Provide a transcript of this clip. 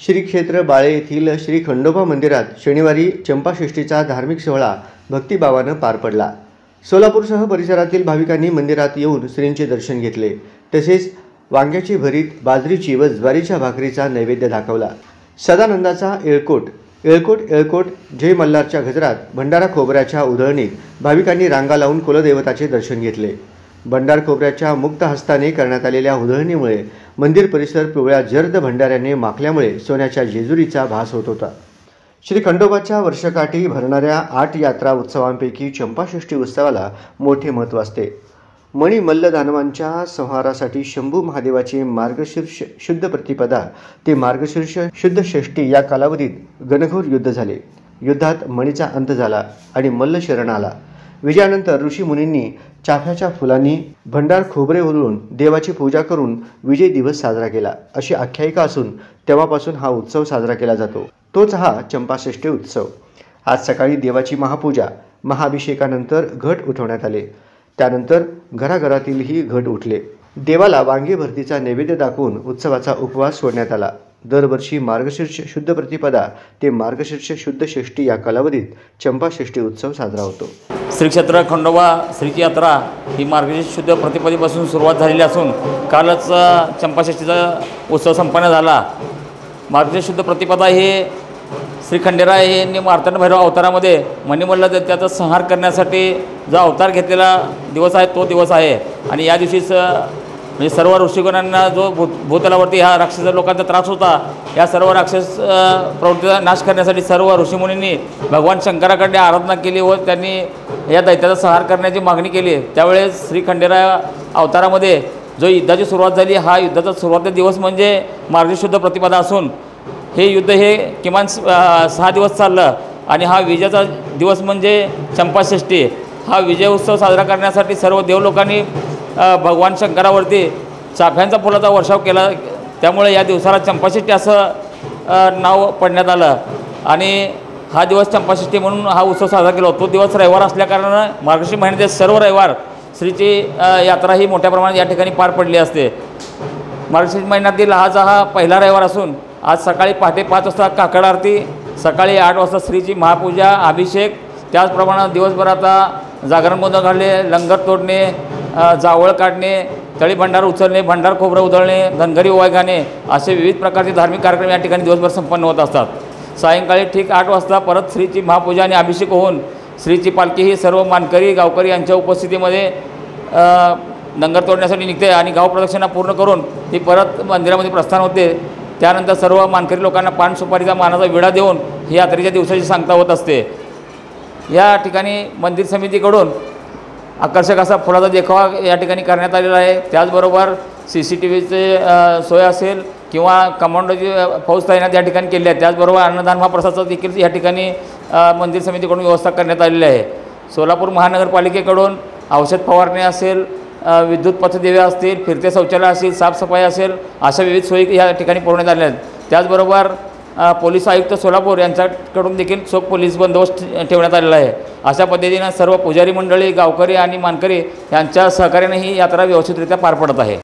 श्री क्षेत्र बाळे येथील श्री खंडोबा मंदिरात शनिवारी चंपाषष्ठीचा धार्मिक सोहळा भक्तिभावानं पार पडला। सोलापूरसह परिसरातील भाविकांनी मंदिरात येऊन श्रींचे दर्शन घेतले। तसेच वांग्याची भरीत, बाजरीची व ज्वारीच्या भाकरीचा नैवेद्य दाखवला। सदानंदाचा येळकोट येळकोट येळकोट जय मल्हारच्या गजरात भंडारा खोबऱ्याच्या उधळणीत भाविकांनी रांगा लावून कुलदेवताचे दर्शन घेतले। भंडार खोबऱ्याच्या मुक्त हस्ताने करण्यात आलेल्या उधळणीमुळे मंदिर परिसर पिवळ्या जर्द भंडाऱ्याने माखल्यामुळे सोन्याच्या जेजुरीचा भास होत होता। श्री खंडोबाच्या वर्षकाठी भरणाऱ्या 8 यात्रा उत्सवांपैकी चंपाषष्ठी उत्सवाला मोठे महत्त्व असते। मणी मल्ल दानवांच्या संहारासाठी शंभू महादेवाचे मार्गशीर्ष शुद्ध प्रतिपदा ते मार्गशीर्ष शुद्ध षष्ठी या कालावधीत घनघोर युद्ध झाले। युद्धात मणीचा अंत झाला आणि मल्ल शरण आला। विजयानंतर ऋषी मुनींनी चाफ्याच्या फुलांनी भंडार खोबरे उधळून देवाची पूजा करून विजय दिवस साजरा केला अशी आख्यायिका असून तेव्हापासून हा उत्सव साजरा केला जातो। तोच हा चंपाषष्ठी उत्सव। आज सकाळी देवाची महापूजा महाअभिषेकानंतर घट उठवण्यात आले। त्यानंतर घराघरातीलही घट उठले। देवाला वांगी भरतीचा नैवेद्य दाखवून उत्सवाचा उपवास सोडण्यात आला। दरवर्षी मार्गशीर्ष शुद्ध प्रतिपदा ते मार्गशीर्ष शुद्ध षष्ठी या कालावधीत चंपाषष्ठी उत्सव साजरा होतो। श्री क्षेत्र खंडोबा श्रीची यात्रा ही मार्गशीर्ष शुद्ध प्रतिपदेपासून सुरुवात झालेली असून कालच चंपाषष्ठीचा उत्सव संपन्न झाला। मार्गशीर्ष शुद्ध प्रतिपदा हे श्री खंडेराय यांनी मार्तंड भैरव अवतारामध्ये मणिमल्ल त्याचा संहार करण्यासाठी जो अवतार घेतलेला दिवस आहे तो दिवस आहे। आणि या दिवशीच म्हणजे सर्व ऋषिगणांना जो भूतलावरती ह्या राक्षस लोकांचा त्रास होता, या सर्व राक्षस प्रवृत्तीचा नाश करण्यासाठी सर्व ऋषीमुनींनी भगवान शंकराकडे आराधना केली व त्यांनी या दैत्याचा संहार करण्याची मागणी केली। त्यावेळेस श्री खंडेराय अवतारामध्ये जो युद्धाची सुरुवात झाली, हा युद्धाचा सुरुवातीचा दिवस म्हणजे मार्गशीर्ष शुद्ध प्रतिपदा असून हे युद्ध हे किमान 6 दिवस चाललं आणि हा विजयाचा दिवस म्हणजे चंपाषष्ठी। हा विजय उत्सव साजरा करण्यासाठी सर्व देवलोकांनी भगवान शंकरावरती चाफ्यांचा फुलाचा वर्षाव केला। त्यामुळे या दिवसाला चंपाषष्ठी असं नाव पडण्यात आलं आणि हा दिवस चंपाषष्ठी म्हणून हा उत्सव साजरा केला। तो दिवस रविवार असल्याकारणानं मार्गशीर्ष महिन्याचे सर्व रविवार श्रीची यात्रा ही मोठ्या प्रमाणात या ठिकाणी पार पडली असते। मार्गशीर्ष महिन्यातील हा पहिला रविवार असून आज सकाळी पहाटे 5 वाजता काकड आरती, सकाळी 8 वाजता श्रीची महापूजा अभिषेक, त्याचप्रमाणे दिवसभर आता जागरण गोंधळ घालणे, लंगर तोडणे, जावळ काढणे, तळी भंडार उचलणे, भंडार खोबरं उधळणे, धनगरी ओवाळ गाणे असे विविध प्रकारचे धार्मिक कार्यक्रम या ठिकाणी दिवसभर संपन्न होत असतात। सायंकाळी ठीक 8 वाजता परत श्रीची महापूजा आणि अभिषेक होऊन श्रीची पालखी ही सर्व मानकरी गावकरी यांच्या उपस्थितीमध्ये लंगर तोडण्यासाठी निघते आणि गाव प्रदक्षिणा पूर्ण करून ती परत मंदिरामध्ये प्रस्थान होते। त्यानंतर सर्व मानकरी लोकांना पान सुपारीचा मानाचा विडा देऊन ही यात्रेच्या दिवसाची सांगता होत असते। या ठिकाणी मंदिर समितीकडून आकर्षक असा फुलाचा देखावा या ठिकाणी करण्यात आलेला आहे। त्याचबरोबर CCTVचे सोय असेल किंवा कमांडोची फौज तैनात या ठिकाणी केली आहे। त्याचबरोबर अन्नदान महाप्रसादाचा देखील या ठिकाणी मंदिर समितीकडून व्यवस्था करण्यात आलेली आहे। सोलापूर महानगरपालिकेकडून औषध फवारणी असेल, विद्युत पथदिवे असतील, फिरते शौचालय असेल, साफसफाई असेल अशा विविध सोयी या ठिकाणी पुरवण्यात आल्या आहेत। त्याचबरोबर पोलीस आयुक्त सोलापूर यांच्याकडून देखील चोख पोलीस बंदोबस्त ठेवण्यात आलेला आहे। अशा पद्धतीनं सर्व पुजारी मंडळी, गावकरी आणि मानकरी यांच्या सहकार्याने ही यात्रा व्यवस्थितरित्या पार पडत आहे।